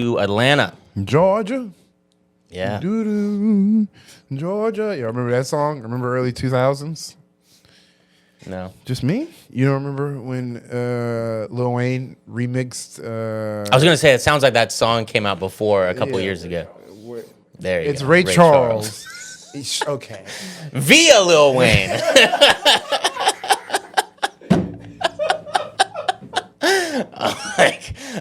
to Atlanta. Georgia. Yeah. Doo-doo. Georgia. You remember that song? Remember early 2000s? No. Just me? You don't remember when Lil Wayne remixed? I was going to say, it sounds like that song came out before a couple years ago. There you It's go. Ray Charles. Okay. Via Lil Wayne.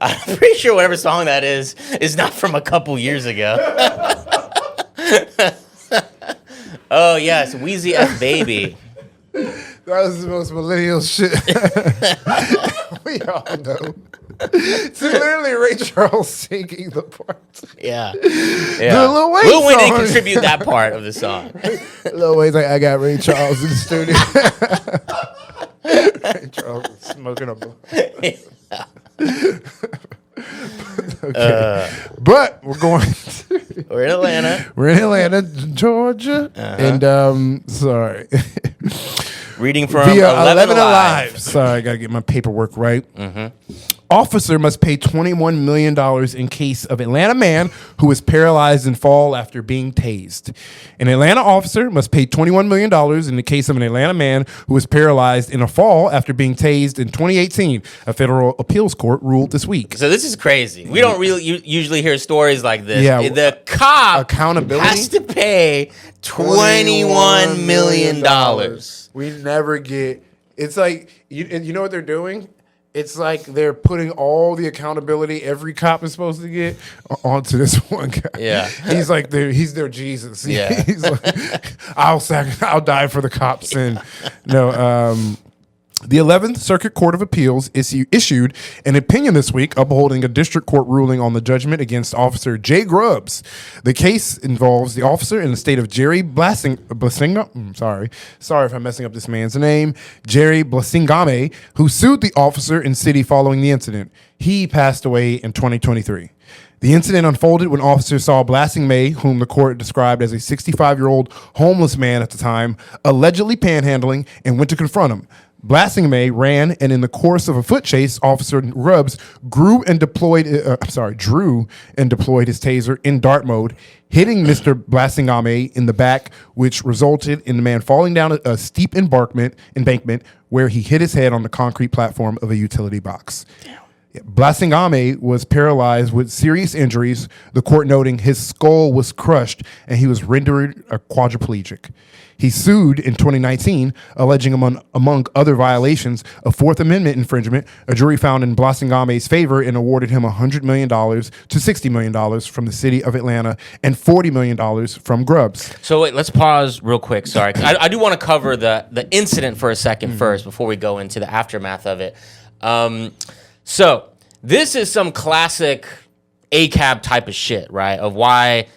I'm pretty sure whatever song that is not from a couple years ago. Oh, yes. Wheezy F Baby. That was the most millennial shit. We all know. It's literally Ray Charles singing the part. Yeah. The Lil Wayne Lil Wayne song. didn't contribute that part of the song. Lil Wayne's like, I got Ray Charles in the studio. Ray Charles is smoking a blunt. Okay. But we're going We're in Atlanta. we're in Atlanta, Georgia. And sorry. Reading from Via 11 Alive. Sorry, I got to get my paperwork right. Officer must pay $21 million in case of Atlanta man who is paralyzed and fall after being tased. An Atlanta officer must pay $21 million in the case of an Atlanta man who was paralyzed in a fall after being tased in 2018. A federal appeals court ruled this week. So this is crazy. We don't really usually hear stories like this. Yeah. The cop Accountability? has to pay $21 million. We never get. It's like you know what they're doing. It's like they're putting all the accountability every cop is supposed to get onto this one guy. Yeah. He's like he's their Jesus. Yeah. He's like, I'll die for the cops. And no, the 11th Circuit Court of Appeals issued an opinion this week upholding a district court ruling on the judgment against Officer Jay Grubbs. The case involves the officer in the state of Jerry Blasingame. Sorry if I'm messing up this man's name. Jerry Blasingame, who sued the officer in city following the incident. He passed away in 2023. The incident unfolded when officers saw Blasingame, whom the court described as a 65-year-old homeless man at the time, allegedly panhandling and went to confront him. Blasingame ran, and in the course of a foot chase, Officer Grubbs drew and deployed his taser in dart mode, hitting Mr. Blasingame in the back, which resulted in the man falling down a steep embankment where he hit his head on the concrete platform of a utility box. Damn. Blasingame was paralyzed with serious injuries, the court noting his skull was crushed and he was rendered a quadriplegic. He sued in 2019, alleging among other violations of Fourth Amendment infringement. A jury found in Blasingame's favor and awarded him $100 million to $60 million from the city of Atlanta and $40 million from Grubbs. So wait, let's pause real quick. Sorry. I do want to cover the incident for a second first before we go into the aftermath of it. So this is some classic ACAB type of shit, right? Of why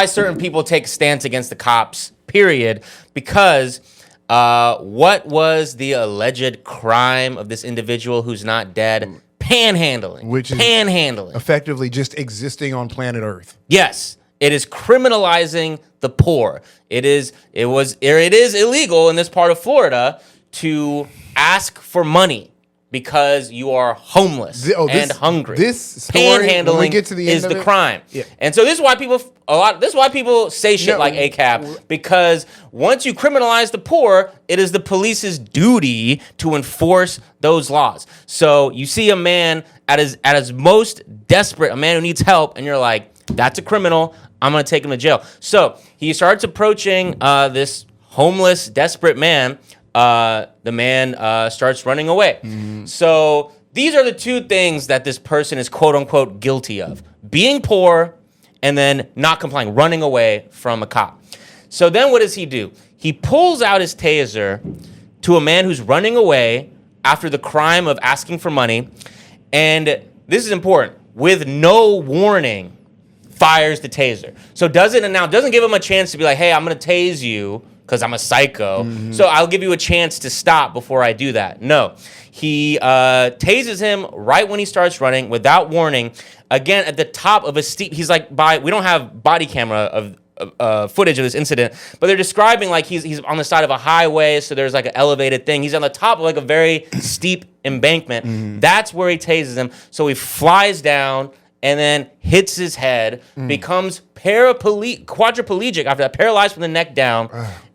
certain people take a stance against the cops, period. Because what was the alleged crime of this individual who's not dead? Panhandling. Which is panhandling. Effectively just existing on planet Earth. Yes. It is criminalizing the poor. It is illegal in this part of Florida to ask for money because you are homeless and hungry. This story, panhandling when we get to the end is of the it, crime. Yeah. And so this is why people say shit like ACAB, because once you criminalize the poor, it is the police's duty to enforce those laws. So you see a man at his most desperate, a man who needs help, and you're like, that's a criminal, I'm gonna take him to jail. So he starts approaching this homeless, desperate man. The man starts running away. So these are the two things that this person is quote unquote guilty of: being poor and then not complying, running away from a cop. So then what does he do? He pulls out his taser to a man who's running away after the crime of asking for money. And this is important. With no warning, fires the taser. So doesn't give him a chance to be like, hey, I'm going to tase you because I'm a psycho. So I'll give you a chance to stop before I do that. No. He tases him right when he starts running without warning. Again, at the top of a steep, he's like we don't have body camera of footage of this incident, but they're describing like he's on the side of a highway, so there's like an elevated thing. He's on the top of like a very steep embankment. That's where he tases him. So he flies down and then hits his head, becomes quadriplegic after that, paralyzed from the neck down,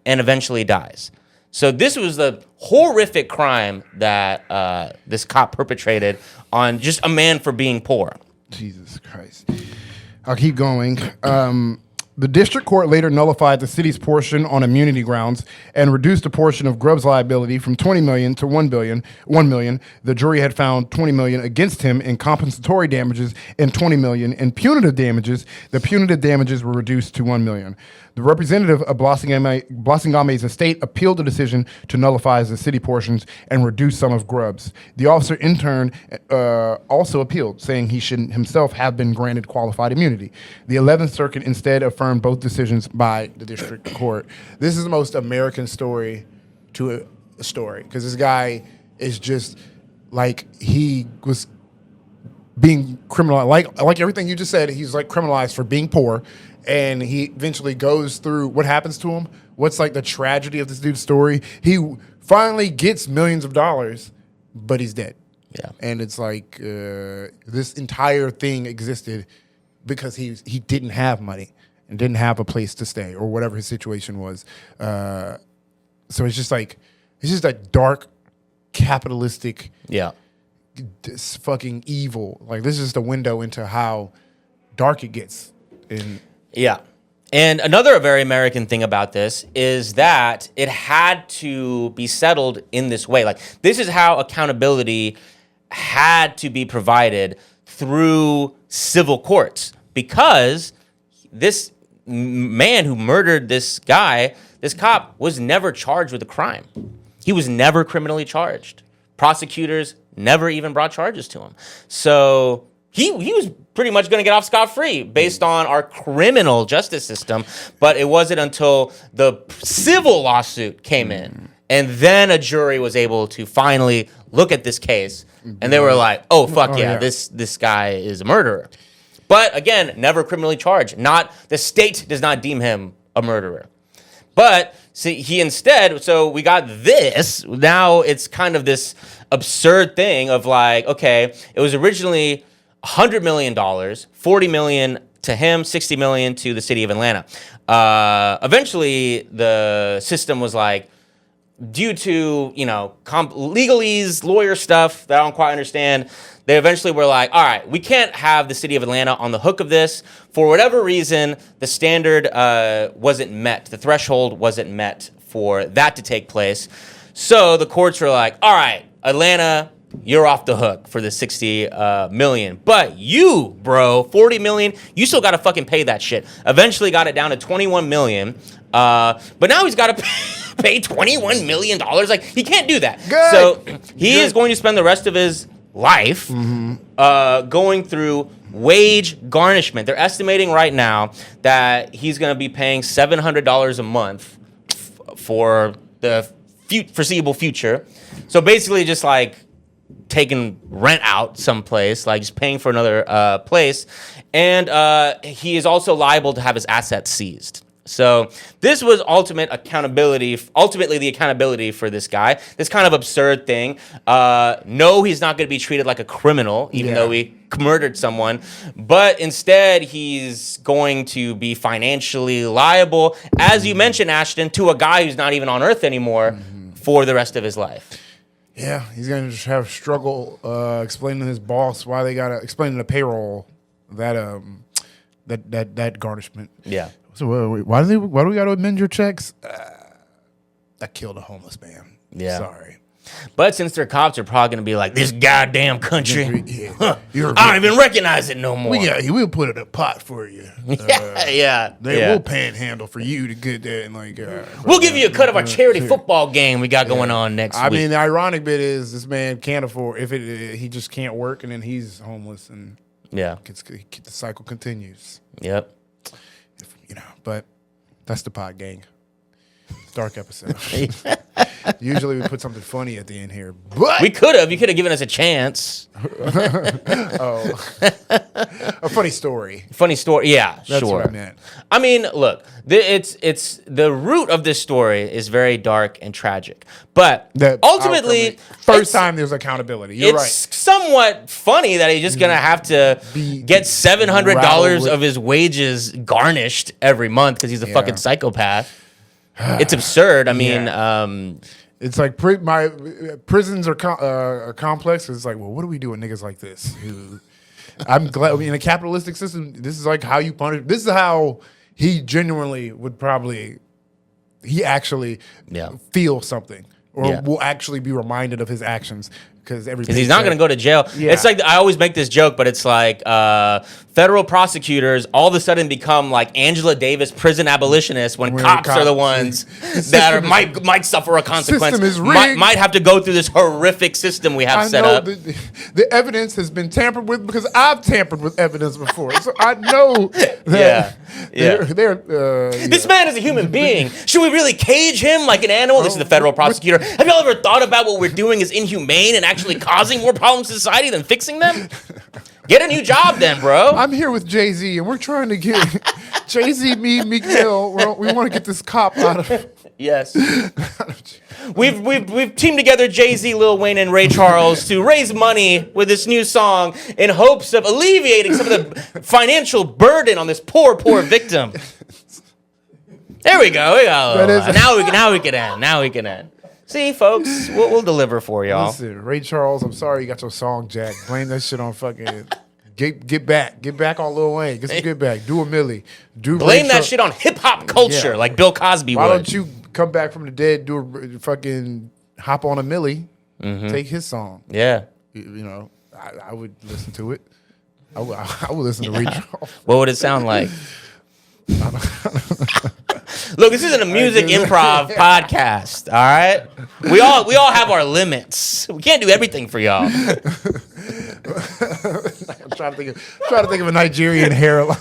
and eventually dies. So this was the horrific crime that this cop perpetrated on just a man for being poor. Jesus Christ. I'll keep going. The district court later nullified the city's portion on immunity grounds and reduced a portion of Grubbs' liability from $20 million to $1 million. The jury had found $20 million against him in compensatory damages and $20 million in punitive damages. The punitive damages were reduced to $1 million. The representative of Blasingame's estate appealed the decision to nullify the city portions and reduce some of Grubbs. The officer in turn also appealed, saying he should himself have been granted qualified immunity. The 11th Circuit instead affirmed both decisions by the district court. This is the most American story to a story, because this guy is just like, he was being criminalized, like everything you just said. He's like criminalized for being poor, and he eventually goes through what happens to him. What's like the tragedy of this dude's story? He finally gets millions of dollars, but he's dead. Yeah, and it's like this entire thing existed because he didn't have money and didn't have a place to stay or whatever his situation was. So it's just like dark capitalistic. Yeah. This fucking evil. Like, this is just a window into how dark it gets. Yeah. And another very American thing about this is that it had to be settled in this way. Like, this is how accountability had to be provided through civil courts, because this man who murdered this guy, this cop, was never charged with a crime. He was never criminally charged. Prosecutors never even brought charges to him. So he was pretty much going to get off scot-free based on our criminal justice system. But it wasn't until the civil lawsuit came in, and then a jury was able to finally look at this case, and they were like, oh, fuck yeah, this guy is a murderer. But again, never criminally charged. The state does not deem him a murderer. But see, he instead, so we got this. Now it's kind of this absurd thing of like, okay, it was originally $100 million, $40 million to him, $60 million to the city of Atlanta. Eventually, the system was like, due to, legalese, lawyer stuff that I don't quite understand, they eventually were like, all right, we can't have the city of Atlanta on the hook of this. For whatever reason, the standard wasn't met. The threshold wasn't met for that to take place. So the courts were like, all right, Atlanta, you're off the hook for the $60 million. But you, bro, $40 million, you still got to fucking pay that shit. Eventually got it down to $21 million. But now he's got to pay $21 million. Like, he can't do that. Good. So he is going to spend the rest of his life going through wage garnishment. They're estimating right now that he's going to be paying $700 a month for the foreseeable future. So basically just like taking rent out someplace, like just paying for another place. And he is also liable to have his assets seized. So this was ultimately the accountability for this guy. This kind of absurd thing. No, he's not going to be treated like a criminal, even though he murdered someone. But instead, he's going to be financially liable, as you mentioned, Ashton, to a guy who's not even on Earth anymore for the rest of his life. Yeah, he's going to just have struggle explaining to his boss why they got to explain the payroll that garnishment. Yeah. So why do we got to amend your checks? I killed a homeless man. Yeah. Sorry. But since they're cops, they're probably going to be like, this goddamn country. Yeah. I don't even recognize it no more. We'll put it in a pot for you. We'll panhandle for you to get that. And we'll give you a cut of our charity football game we got going on next week. I mean, the ironic bit is this man can't afford, he just can't work, and then he's homeless, and the cycle continues. Yep. But that's the pod gang. Dark episode. Usually we put something funny at the end here, but We could have. You could have given us a chance. a funny story. Funny story. Yeah, That's sure. what I meant. I mean, look, it's the root of this story is very dark and tragic, but That ultimately, outcome, first it's- time there's accountability. You're it's right. somewhat funny that he's just gonna have to get $700 rattled with- of his wages garnished every month because he's a Yeah. fucking psychopath. It's absurd. I mean, It's like my prisons are complex. It's like, well, what do we do with niggas like this? I'm glad in a capitalistic system. This is like how you punish. This is how he genuinely would probably. He actually feel something, or will actually be reminded of his actions because he's not going to go to jail. Yeah. It's like I always make this joke, but it's like federal prosecutors all of a sudden become like Angela Davis prison abolitionists when cops are the ones that might suffer a consequence. System is rigged. Might have to go through this horrific system we have set up. The evidence has been tampered with because I've tampered with evidence before, so I know that This man is a human being. Should we really cage him like an animal? This is the federal prosecutor. Have y'all ever thought about what we're doing is inhumane and actually causing more problems to society than fixing them? Get a new job then, bro. I'm here with Jay-Z, and we're trying to get Jay-Z, me, Meek Mill. We want to get this cop out of. Yes. We've teamed together Jay-Z, Lil Wayne, and Ray Charles to raise money with this new song in hopes of alleviating some of the financial burden on this poor victim. There we go. Now we can end. See, folks, we'll deliver for y'all. Listen, Ray Charles, I'm sorry you got your song jacked. Blame that shit on fucking. Get back on Lil Wayne. Get some get back. Do a Millie. Blame that shit on hip hop culture, like Bill Cosby Why would. don't you come back from the dead? Do a fucking hop on a Millie. Take his song. Yeah. You know, I would listen to it. I would listen to Ray Charles. What would it sound like? Look, this isn't a music improv podcast, all right? We all have our limits. We can't do everything for y'all. I'm trying to think of a Nigerian hairline.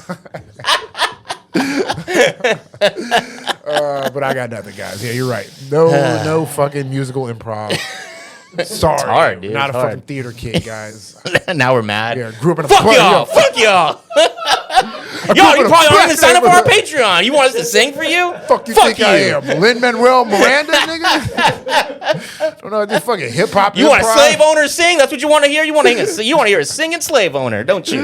But I got nothing, guys. Yeah, you're right. No fucking musical improv. Sorry, It's hard, dude. Not It's a hard. fucking theater kid, guys. Now we're mad. Yeah, grew up in a Fuck play- y'all. yeah. Fuck y'all. grew Y'all, up you in a probably aren't even black signed up for our neighborhood. Patreon. You want us to sing for you? Fuck you think I am? Lin-Manuel Miranda, nigga? Don't know, just fucking hip hop. You want a slave owner sing? That's what you want to hear? You want to hear a singing slave owner, don't you?